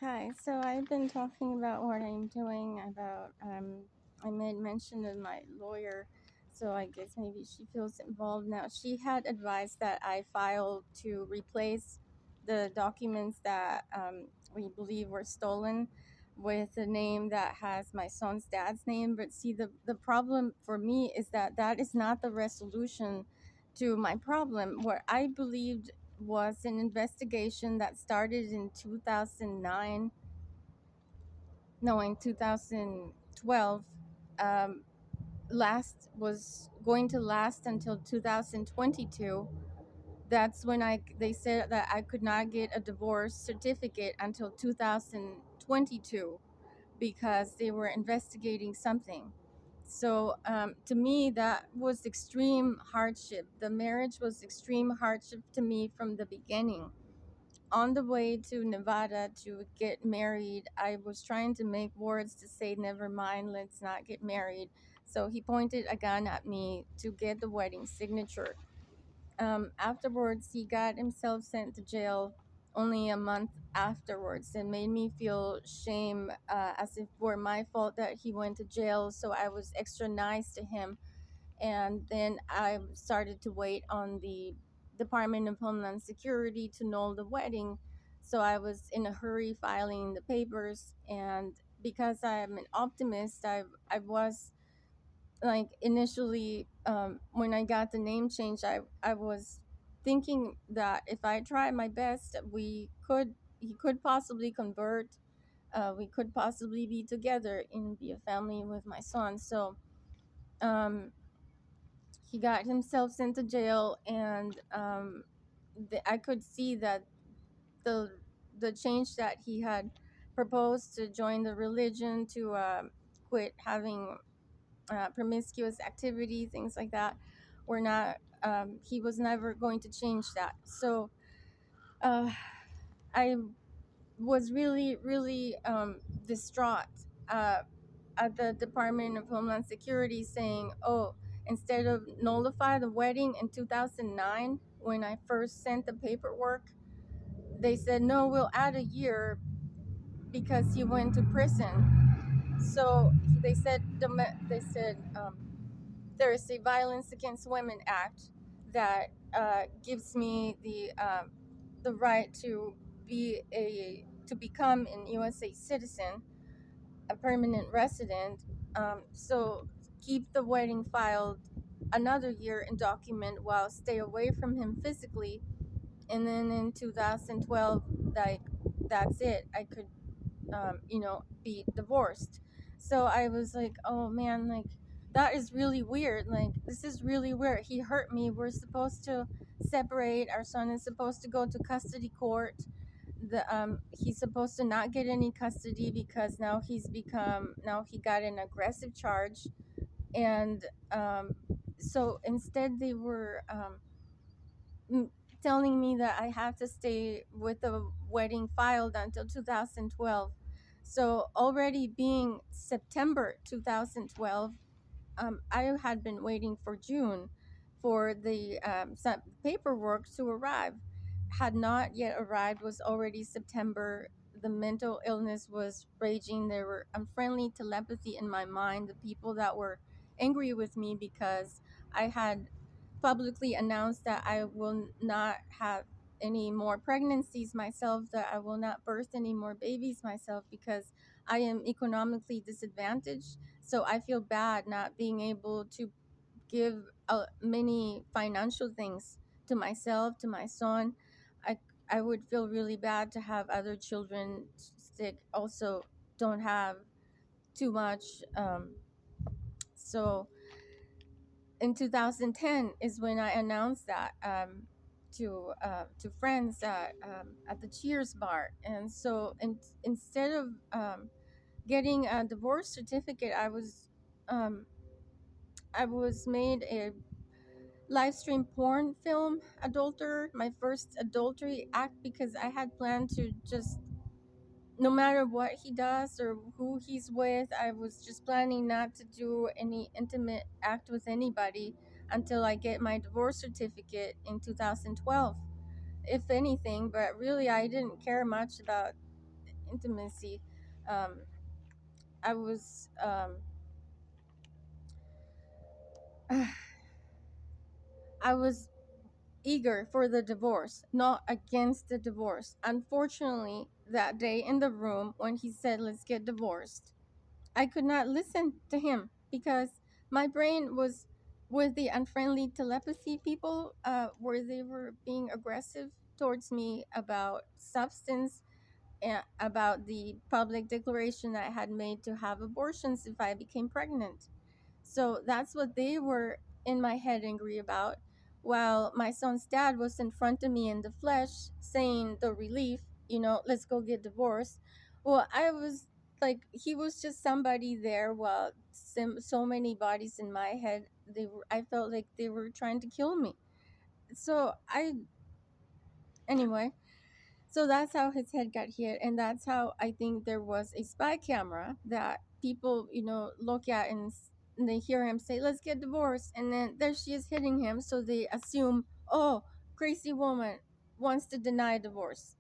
Hi. So I've been talking about what I'm doing about I made mention of my lawyer, so I guess maybe she feels involved now. She had advised that I file to replace the documents that we believe were stolen with a name that has my son's dad's name. But see, the problem for me is that that is not the resolution to my problem. What I believed was an investigation that started in 2009, no, in 2012, um, last was going to last until 2022. That's when they said that I could not get a divorce certificate until 2022 because they were investigating something. So to me, that was extreme hardship. The marriage was extreme hardship to me from the beginning. On the way to Nevada to get married, I was trying to make words to say, never mind, let's not get married. So he pointed a gun at me to get the wedding signature. Afterwards, he got himself sent to jail only a month afterwards. It made me feel shame, as if it were my fault that he went to jail. So I was extra nice to him, and then I started to wait on the Department of Homeland Security to null the wedding. So I was in a hurry filing the papers, and because I'm an optimist, I was like initially when I got the name change, I was thinking that if I try my best, we could he could possibly convert. We could possibly be together and be a family with my son. So um, he got himself sent to jail, and I could see that the the change that he had proposed to join the religion, to quit having promiscuous activity, things like that, were not. He was never going to change that. So uh, I was really, really distraught. Uh, at the Department of Homeland Security saying, oh, instead of nullify the wedding in 2009 when I first sent the paperwork, they said, no, we'll add a year because he went to prison. So they said there is a Violence Against Women Act that gives me the right to become an USA citizen, a permanent resident. So keep the wedding filed another year and document while stay away from him physically. And then in 2012, like that's it. I could, be divorced. So I was like, oh man, like that is really weird. Like this is really weird. He hurt me. We're supposed to separate. Our son is supposed to go to custody court. He's supposed to not get any custody because now he got an aggressive charge. And so instead they were m- telling me that I have to stay with the wedding filed until 2012. So already being September 2012, I had been waiting for June for the some paperwork to arrive. Had not yet arrived, was already September. The mental illness was raging. There were unfriendly telepathy in my mind. The people that were angry with me because I had publicly announced that I will not have any more pregnancies myself, that I will not birth any more babies myself because I am economically disadvantaged. So I feel bad not being able to give many financial things to myself, to my son. I I would feel really bad to have other children sick also don't have too much. So in 2010 is when I announced that to friends at the Cheers bar, and so instead of getting a divorce certificate, um, I was made a live stream porn film adulterer, my first adultery act, because I had planned to just, no matter what he does or who he's with, I was just planning not to do any intimate act with anybody until I get my divorce certificate in 2012, if anything. But really, I didn't care much about intimacy. Um, I was I was eager for the divorce, not against the divorce. Unfortunately, that day in the room when he said, "Let's get divorced," I could not listen to him because my brain was with the unfriendly telepathy people, where they were being aggressive towards me about substance and about the public declaration I had made to have abortions if I became pregnant. So that's what they were in my head angry about. While my son's dad was in front of me in the flesh saying the relief, let's go get divorced. Well, I was like, he was just somebody there while so many bodies in my head, I felt like they were trying to kill me. So anyway, so that's how his head got hit, and that's how I think there was a spy camera that people, look at, and they hear him say, "Let's get divorced," and then there she is hitting him, so they assume, "Oh, crazy woman wants to deny divorce."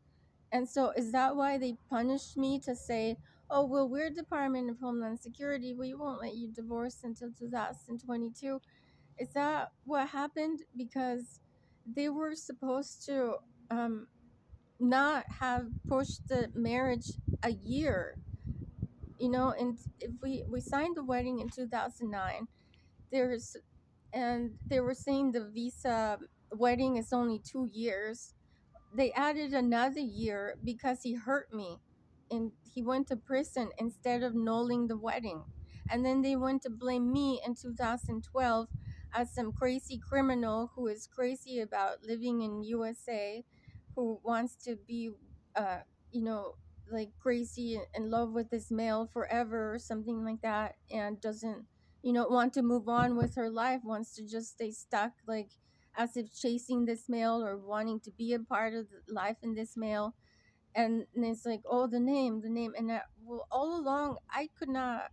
And so, is that why they punished me to say, "Oh, well, we're Department of Homeland Security. We won't let you divorce until 2022"? Is that what happened? Because they were supposed to um, not have pushed the marriage a year, and if we signed the wedding in 2009, there's and they were saying the visa wedding is only 2 years. They added another year because he hurt me and he went to prison instead of nulling the wedding. And then they went to blame me in 2012 as some crazy criminal who is crazy about living in USA, who wants to be uh you know like crazy in love with this male forever or something like that, and doesn't want to move on with her life, wants to just stay stuck, like as if chasing this male or wanting to be a part of the life in this male. And it's like, oh, the name. And well, all along I could not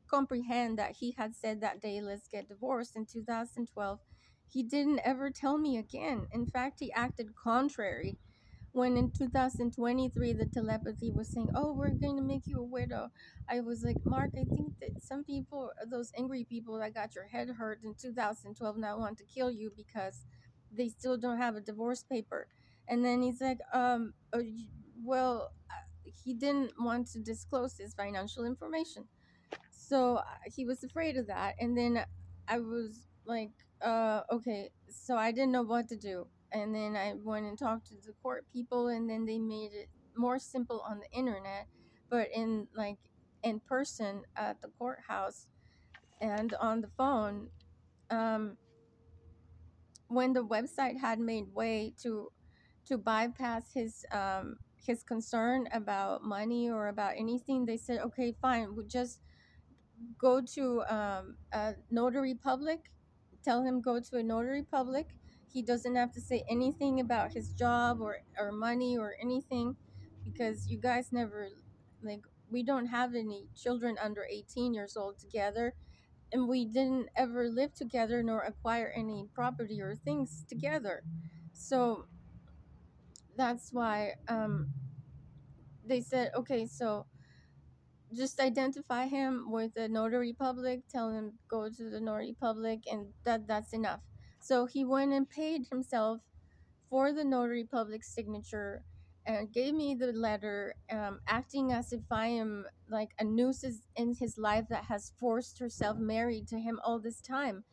comprehend that he had said that day, "Let's get divorced," in 2012. He didn't ever tell me again. In fact, he acted contrary when in 2023 the telepathy was saying, "Oh, we're going to make you a widow." I was like, "Mark, I think that some people, those angry people that got your head hurt in 2012, now want to kill you because they still don't have a divorce paper." And then he's like, well, he didn't want to disclose his financial information, so he was afraid of that. And then I was like, okay. So I didn't know what to do, and then I went and talked to the court people, and then they made it more simple on the internet, but in person at the courthouse and on the phone, um, when the website had made way to bypass his concern about money or about anything, they said, "Okay, fine, we just go to a notary public, tell him go to a notary public. He doesn't have to say anything about his job or money or anything, because you guys never, like, we don't have any children under 18 years old together, and we didn't ever live together nor acquire any property or things together." So that's why they said, "Okay, so just identify him with the notary public, tell him go to the notary public, and that's enough." So he went and paid himself for the notary public signature and gave me the letter, acting as if I am like a noose in his life that has forced herself married to him all this time.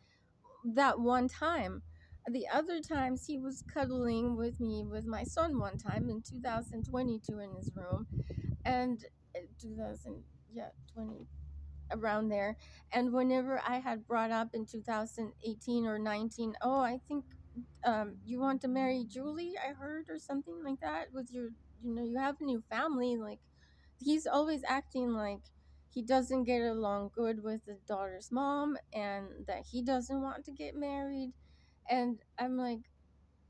That one time. The other times he was cuddling with me with my son, one time in 2022 in his room, and 2000, yeah, 20, around there. And whenever I had brought up in 2018 or 19, "Oh, I think you want to marry Julie, I heard," or something like that, with your, you have a new family. Like, he's always acting like he doesn't get along good with the daughter's mom and that he doesn't want to get married. And I'm like,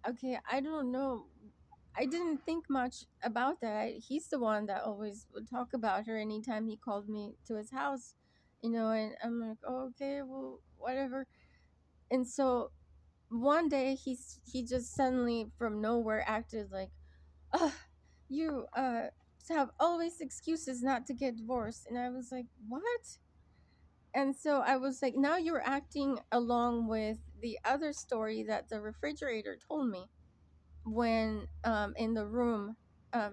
okay, I don't know. I didn't think much about that. He's the one that always would talk about her anytime he called me to his house, and I'm like, "Oh, okay, well, whatever." And so one day he just suddenly from nowhere acted like, "Ugh, you have always excuses not to get divorced. And I was like, what? And so I was like, now you're acting along with the other story that the refrigerator told me when in the room.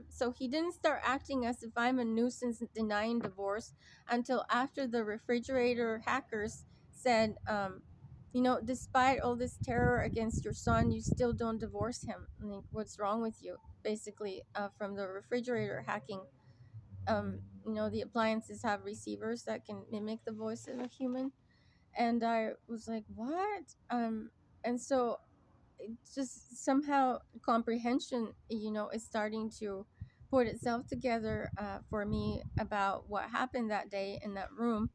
So he didn't start acting as if I'm a nuisance denying divorce until after the refrigerator hackers said, despite all this terror against your son, you still don't divorce him. Like, what's wrong with you? Basically, from the refrigerator hacking. The appliances have receivers that can mimic the voice of a human. And I was like, what? And so it's just somehow comprehension, is starting to put itself together for me about what happened that day in that room,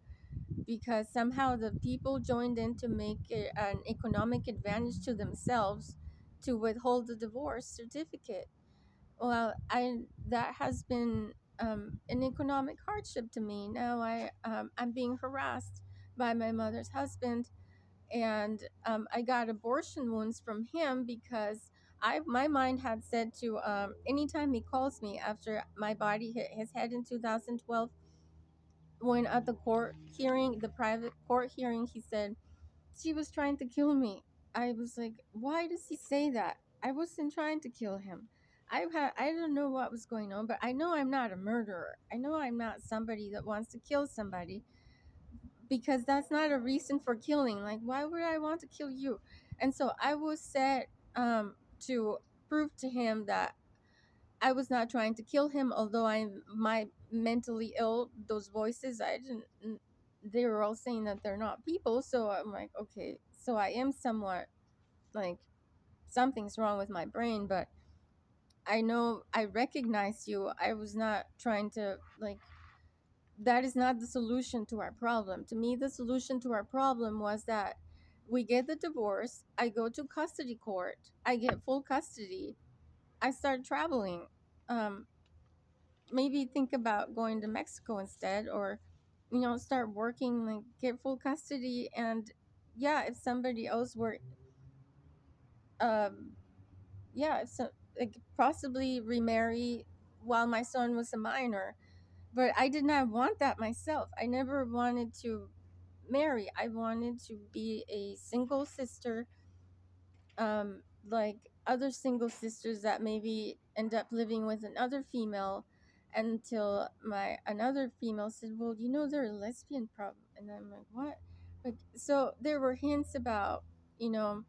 because somehow the people joined in to make it an economic advantage to themselves to withhold the divorce certificate. Well, I that has been an economic hardship to me. Now I'm being harassed by my mother's husband, and I got abortion wounds from him because my mind had said to anytime he calls me after my body hit his head in 2012, when at the court hearing, the private court hearing, he said she was trying to kill me. I was like, why does he say that? I wasn't trying to kill him. I don't know what was going on, but I know I'm not a murderer. I know I'm not somebody that wants to kill somebody, because that's not a reason for killing. Like, why would I want to kill you? And so I was set to prove to him that I was not trying to kill him, although I'm my mentally ill. Those voices, I didn't. They were all saying that they're not people. So I'm like, okay, so I am somewhat like something's wrong with my brain, but I know I recognize you. I was not trying to like that is not the solution to our problem. To me, the solution to our problem was that we get the divorce, I go to custody court, I get full custody, I start traveling. Um, Maybe think about going to Mexico instead, or start working, like get full custody. And yeah, if somebody else were, um, yeah, if so, like possibly remarry while my son was a minor. But I did not want that myself. I never wanted to marry. I wanted to be a single sister, um, like other single sisters that maybe end up living with another female, until my another female said, "Well, they're a lesbian problem," and I'm like, "What?" Like, so there were hints about, you know,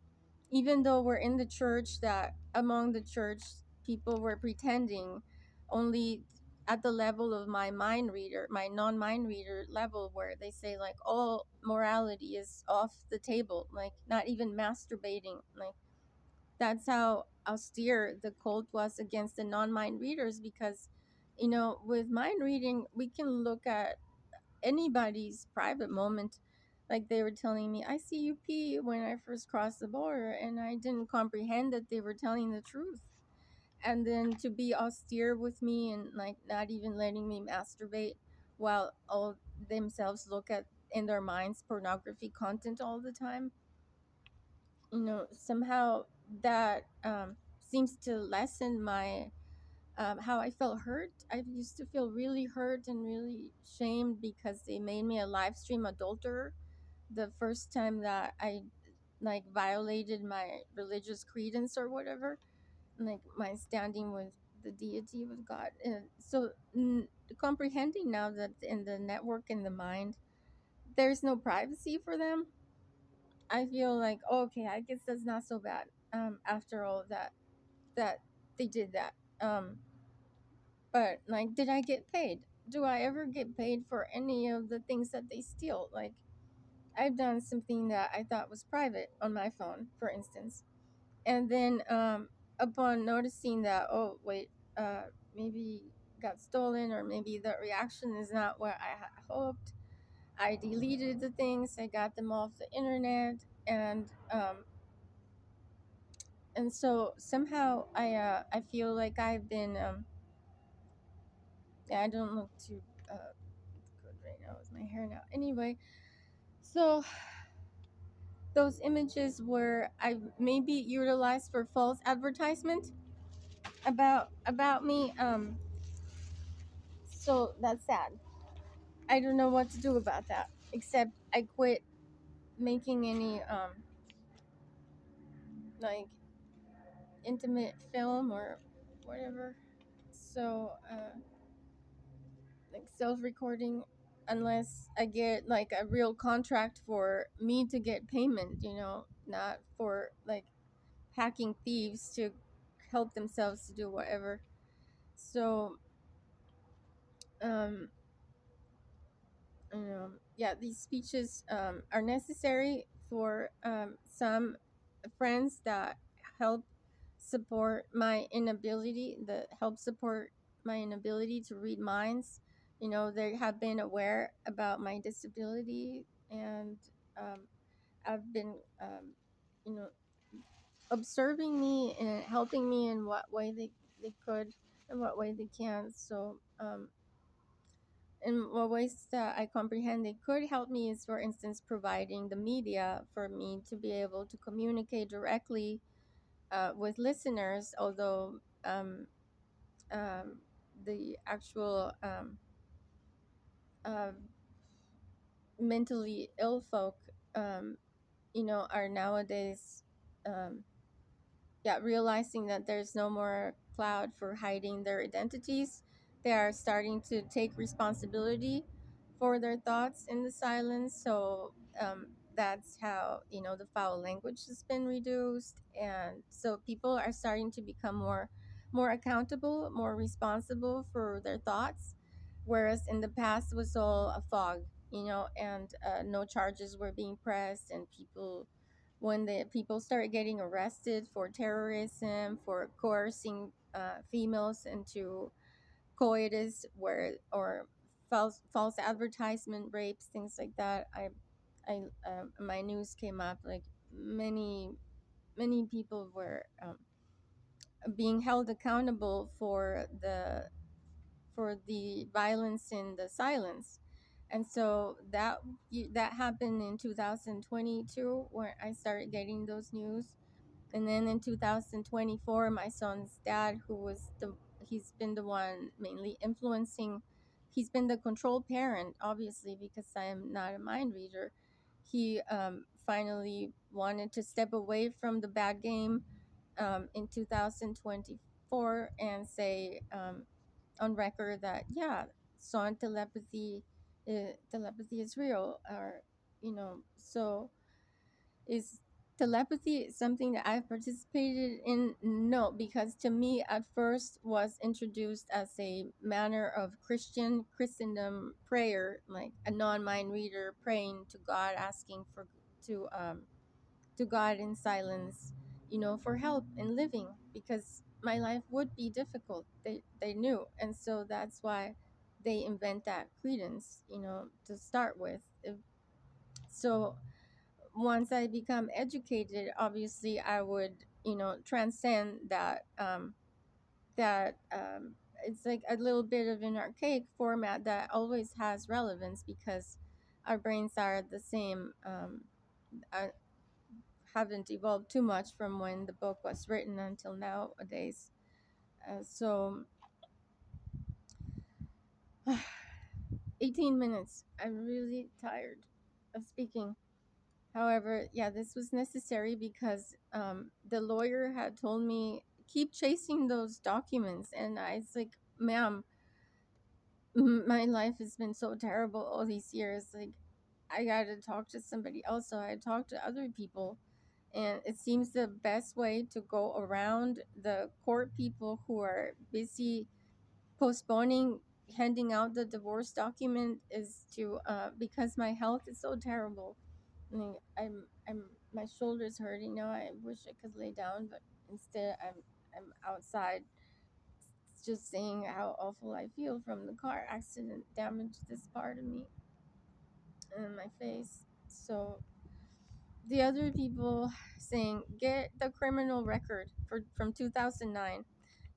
even though we're in the church, that among the church people were pretending only at the level of my mind reader, my non-mind reader level, where they say like all morality is off the table, like not even masturbating. Like, that's how austere the cult was against the non-mind readers, because with mind reading we can look at anybody's private moment. Like, they were telling me, I see you pee when I first crossed the border, and I didn't comprehend that they were telling the truth. And then to be austere with me and like not even letting me masturbate, while all themselves look at in their minds pornography content all the time. Somehow that seems to lessen my how I felt hurt. I used to feel really hurt and really shamed because they made me a live stream adulterer the first time that I like violated my religious credence or whatever, like my standing with the deity, with God. And so comprehending now that in the network, in the mind, there's no privacy for them, I feel like, oh, okay, I guess that's not so bad. After all that they did that. But like, did I get paid? Do I ever get paid for any of the things that they steal? Like, I've done something that I thought was private on my phone, for instance, and then upon noticing that, oh wait, maybe got stolen, or maybe the reaction is not what I hoped, I deleted the things, I got them off the internet, and so somehow I feel like I've been yeah, I don't look too good right now with my hair now. Anyway, so those images were I maybe utilized for false advertisement about me. So that's sad. I don't know what to do about that, except I quit making any like intimate film or whatever. So like self-recording, unless I get like a real contract for me to get payment, not for like hacking thieves to help themselves to do whatever. So um yeah, these speeches are necessary for some friends that help help support my inability to read minds. They have been aware about my disability, and um, I've been you know observing me and helping me in what way they could, in what way they can. So in what ways that I comprehend they could help me is, for instance, providing the media for me to be able to communicate directly with listeners, although um, the actual uh, mentally ill folk, um, are nowadays, um, yeah, realizing that there's no more cloud for hiding their identities. They are starting to take responsibility for their thoughts in the silence. So that's how the foul language has been reduced, and so people are starting to become more accountable, more responsible for their thoughts, whereas in the past it was all a fog, and no charges were being pressed, and when the people started getting arrested for terrorism, for coercing females into coitus, or false advertisement rapes, things like that. My news came up, like many people were being held accountable for the violence in the silence. And so that happened in 2022, where I started getting those news. And then in 2024, my son's dad, he's been the one mainly influencing, he's been the control parent, obviously, because I am not a mind reader. He finally wanted to step away from the bad game in 2024 and say on record that, yeah, son telepathy is real, or so is telepathy something that I've participated in? No, because to me, at first, was introduced as a manner of Christendom prayer, like a non-mind reader praying to God, asking to um to God in silence, for help in living, because my life would be difficult. They knew, and so that's why they invent that credence, to start with. So once I become educated, obviously I would, transcend that. It's like a little bit of an archaic format that always has relevance, because our brains are the same. I haven't evolved too much from when the book was written until nowadays. So 18 minutes. I'm really tired of speaking. However, yeah, this was necessary because the lawyer had told me, keep chasing those documents. And I was like, ma'am, my life has been so terrible all these years. Like, I got to talk to somebody else. So I talked to other people. And it seems the best way to go around the court people who are busy postponing handing out the divorce document is to, because my health is so terrible. I mean, I'm my shoulders hurting now. I wish I could lay down, but instead I'm outside, just saying how awful I feel from the car accident damaged this part of me and my face. So the other people saying, get the criminal record from 2009,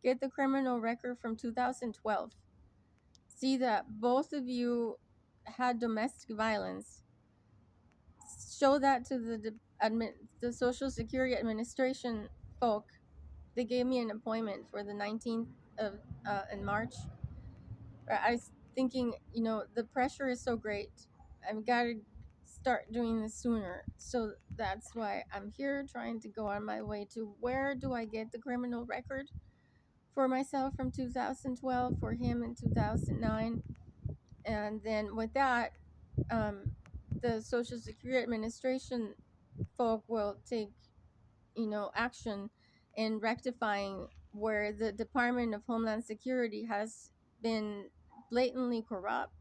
get the criminal record from 2012. See that both of you had domestic violence. Show that to the Social Security Administration folk. They gave me an appointment for the 19th of in March. thinking, the pressure is so great. I've got to start doing this sooner. So that's why I'm here trying to go on my way to where do I get the criminal record for myself from 2012, for him in 2009. And then with that, um, the Social Security Administration folk will take, action in rectifying where the Department of Homeland Security has been blatantly corrupt.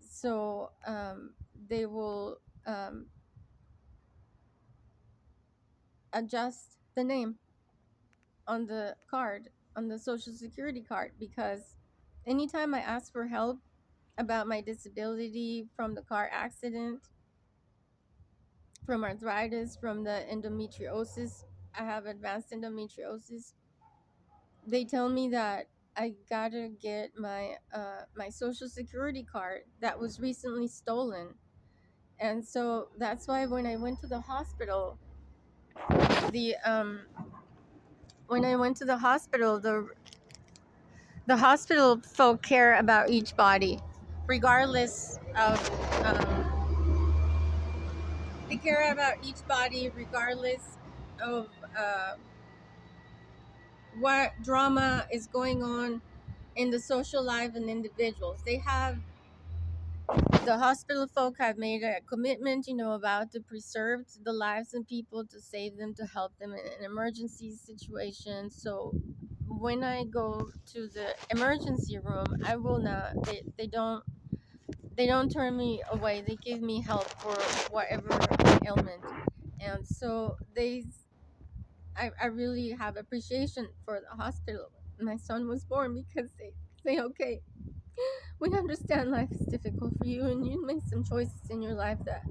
So they will adjust the name on the card, on the Social Security card, because anytime I ask for help about my disability from the car accident, from arthritis, from the endometriosis, I have advanced endometriosis, they tell me that I gotta get my Social Security card that was recently stolen. And so that's why when I went to the hospital, the when I went to the hospital, the hospital folk care about each body, regardless of they care about each body regardless of uh, what drama is going on in the social life of individuals. The hospital folk have made a commitment, about to preserve the lives of people, to save them, to help them in an emergency situation. So when I go to the emergency room, I will not. They don't turn me away. They give me help for whatever ailment, and so I really have appreciation for the hospital my son was born, because they say, okay, we understand life is difficult for you, and you make some choices in your life that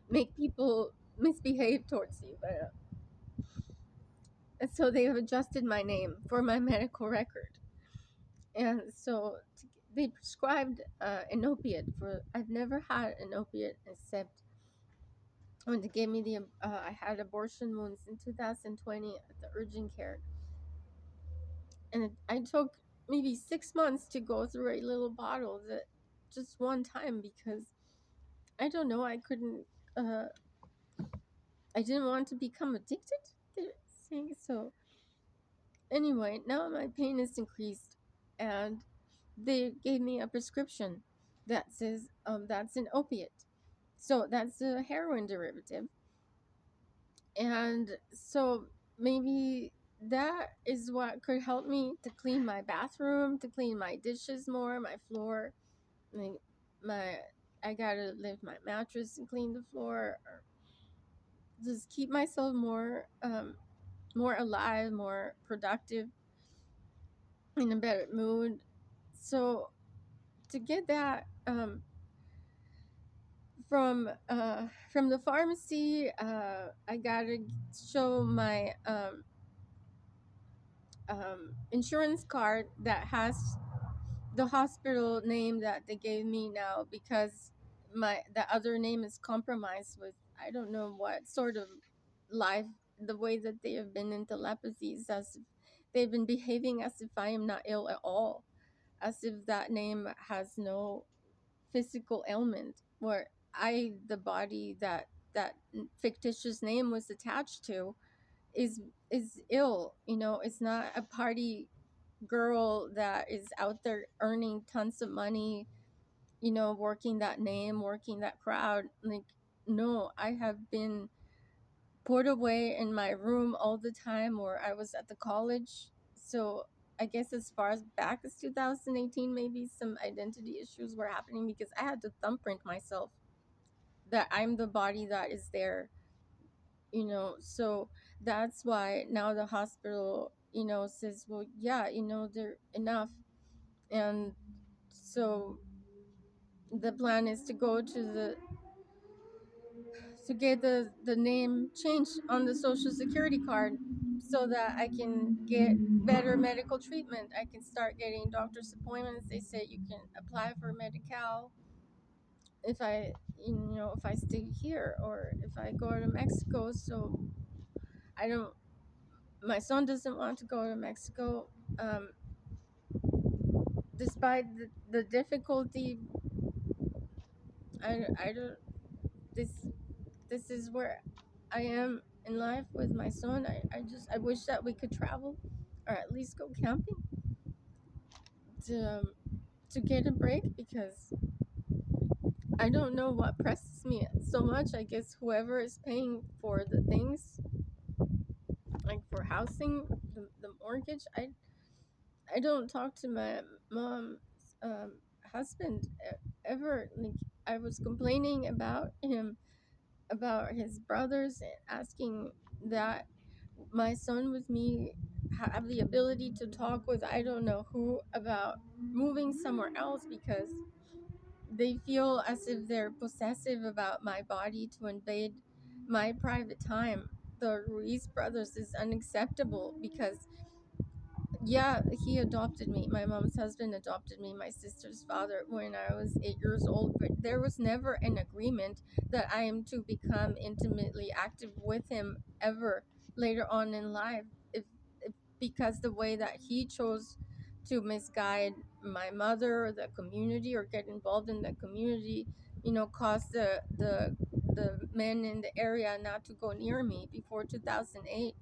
make people misbehave towards you. But and so they have adjusted my name for my medical record, and so they prescribed an opiate for. I've never had an opiate except when they gave me I had abortion wounds in 2020 at the urgent care, and I took maybe 6 months to go through a little bottle that just one time, because I don't know, uh, I didn't want to become addicted. They're saying so. Anyway, now my pain is increased, and they gave me a prescription that says that's an opiate, so that's a heroin derivative, and so maybe that is what could help me to clean my bathroom, to clean my dishes more, my floor, like my I gotta lift my mattress and clean the floor, or just keep myself more alive, more productive, in a better mood. So to get that from the pharmacy, I gotta show my insurance card that has the hospital name that they gave me now, because the other name is compromised with I don't know what sort of life. The way that they have been in telepathy is as if they've been behaving as if I am not ill at all, as if that name has no physical ailment, where the body that fictitious name was attached to is ill. It's not a party girl that is out there earning tons of money, working that name, working that crowd. Like, no, I have been put away in my room all the time, or I was at the college. So I guess as far as back as 2018, maybe some identity issues were happening, because I had to thumbprint myself that I'm the body that is there, so that's why now the hospital, says, well, yeah, they're enough. And so the plan is to go to get the name changed on the Social Security card, so that I can get better medical treatment. I can start getting doctor's appointments. They say you can apply for Medi-Cal if I stay here, or if I go to Mexico. So I don't. My son doesn't want to go to Mexico. Um, despite the difficulty, I don't, this, this is where I am in life with my son. I wish that we could travel or at least go camping to, to get a break, because I don't know what presses me so much. I guess whoever is paying for the things, like for housing, the mortgage. I don't talk to my mom's um, husband ever. Like, I was complaining about him, about his brothers, and asking that my son with me have the ability to talk with I don't know who about moving somewhere else, because they feel as if they're possessive about my body to invade my private time. The Ruiz brothers is unacceptable because, yeah, he adopted me. My mom's husband adopted me, my sister's father, when I was 8 years old. But there was never an agreement that I am to become intimately active with him ever later on in life. If because the way that he chose to misguide my mother or the community, or get involved in the community, caused the men in the area not to go near me before 2008.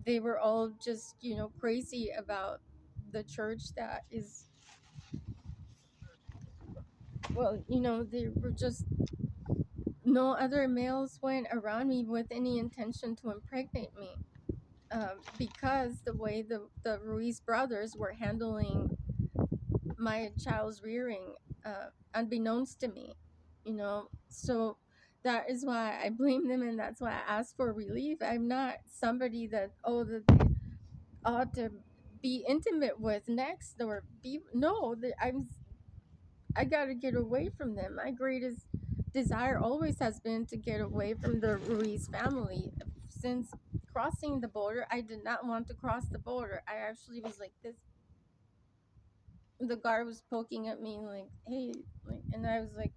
They were all just crazy about the church that is, well, they were just, no other males went around me with any intention to impregnate me, because the way the Ruiz brothers were handling my child's rearing, unbeknownst to me, so that is why I blame them, and that's why I ask for relief. I'm not somebody that, oh, that they ought to be intimate with next, or be, no, I gotta get away from them. My greatest desire always has been to get away from the Ruiz family. Since crossing the border, I did not want to cross the border. I actually was like this. The guard was poking at me like, hey, like, and I was like,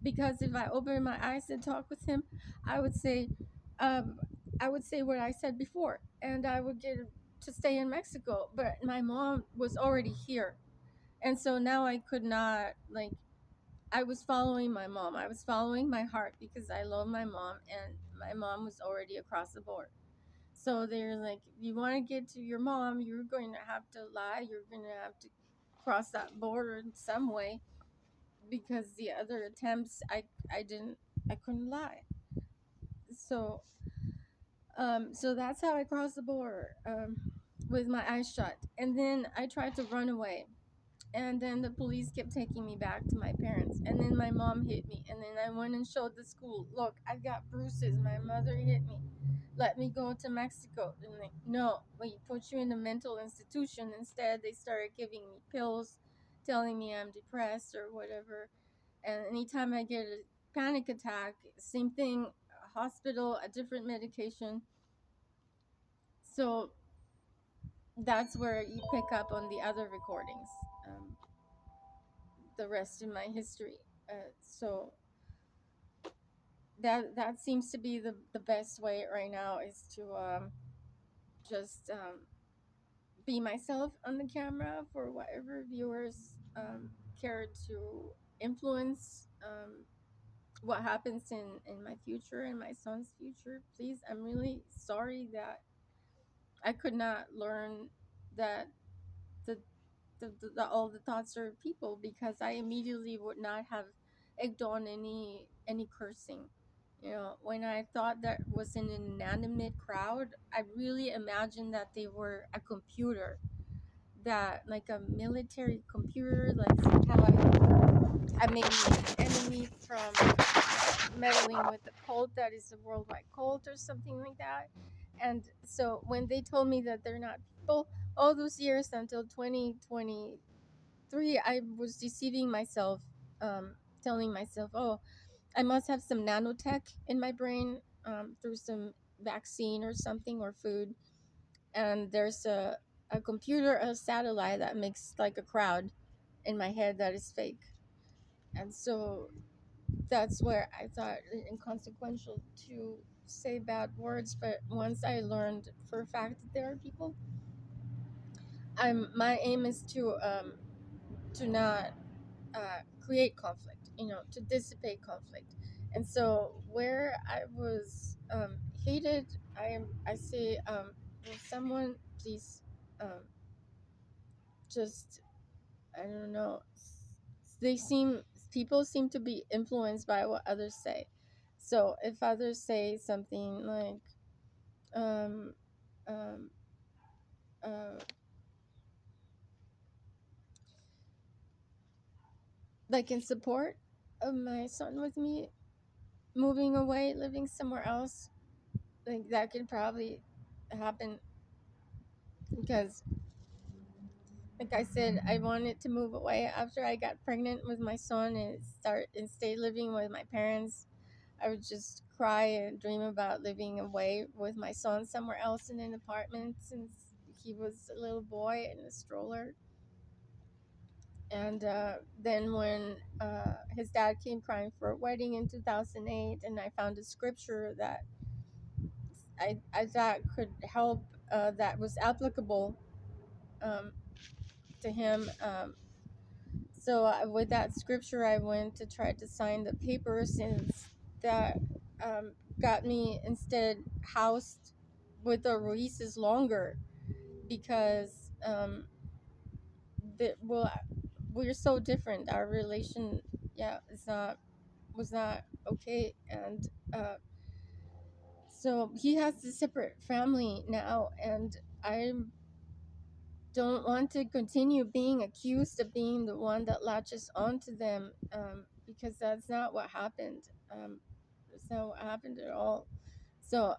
because if I opened my eyes and talk with him, I would say, um, I would say what I said before, and I would get to stay in Mexico. But my mom was already here, and so now I could not, like, I was following my mom. I was following my heart because I love my mom, and my mom was already across the board. So they're like, if you want to get to your mom, you're going to have to lie. You're going to have to cross that border in some way, because the other attempts, I didn't, I couldn't lie. So so that's how I crossed the border, with my eyes shut. And then I tried to run away, and then the police kept taking me back to my parents, and then my mom hit me, and then I went and showed the school, look, I got bruises, my mother hit me, let me go to Mexico. And like, no, we put you in a mental institution. Instead, they started giving me pills, telling me I'm depressed or whatever. And anytime I get a panic attack, same thing, a hospital, a different medication. So that's where you pick up on the other recordings, um, the rest of my history. So that seems to be the best way right now, is to just be myself on the camera for whatever viewers care to influence what happens in my future and my son's future. Please, I'm really sorry that I could not learn that the all the thoughts are people, because I immediately would not have egged on any cursing. When I thought that was an inanimate crowd, I really imagined that they were a computer, that like a military computer, like somehow I made an enemy from meddling with the cult that is a worldwide cult or something like that. And so when they told me that they're not people, all those years until 2023, I was deceiving myself, telling myself, oh, I must have some nanotech in my brain, through some vaccine or something, or food. And there's a computer, a satellite that makes like a crowd in my head that is fake. And so that's where I thought it inconsequential to say bad words. But once I learned for a fact that there are people, my aim is to to not create conflict, to dissipate conflict. And so where I was hated, I say, will someone please um, just, I don't know, they seem people seem to be influenced by what others say. So if others say something um, um, uh, like in support of my son with me moving away, living somewhere else, like that could probably happen because, like I said, I wanted to move away after I got pregnant with my son and stay living with my parents. I would just cry and dream about living away with my son somewhere else in an apartment since he was a little boy in a stroller. And then when his dad came crying for a wedding in 2008, and I found a scripture that I thought could help, that was applicable um, to him. So with that scripture, I went to try to sign the papers, and that um, got me instead housed with the Ruizes longer because well, we're so different. Our relation, yeah, was not okay, and so he has a separate family now, and I don't want to continue being accused of being the one that latches onto them, because that's not what happened. That's not what happened at all. So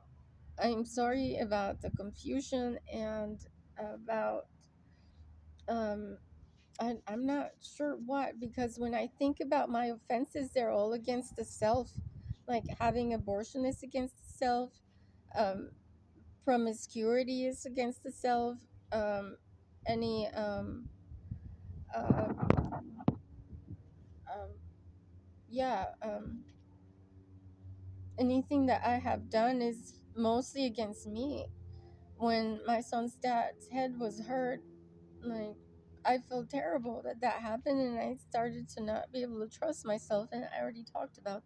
I'm sorry about the confusion and about um, I'm not sure what, because when I think about my offenses, they're all against the self. Like having abortion is against the self. Um, Promiscuity is against the self. Um, any um, um, yeah, anything that I have done is mostly against me. When my son's dad's head was hurt, like I felt terrible that that happened, and I started to not be able to trust myself. And I already talked about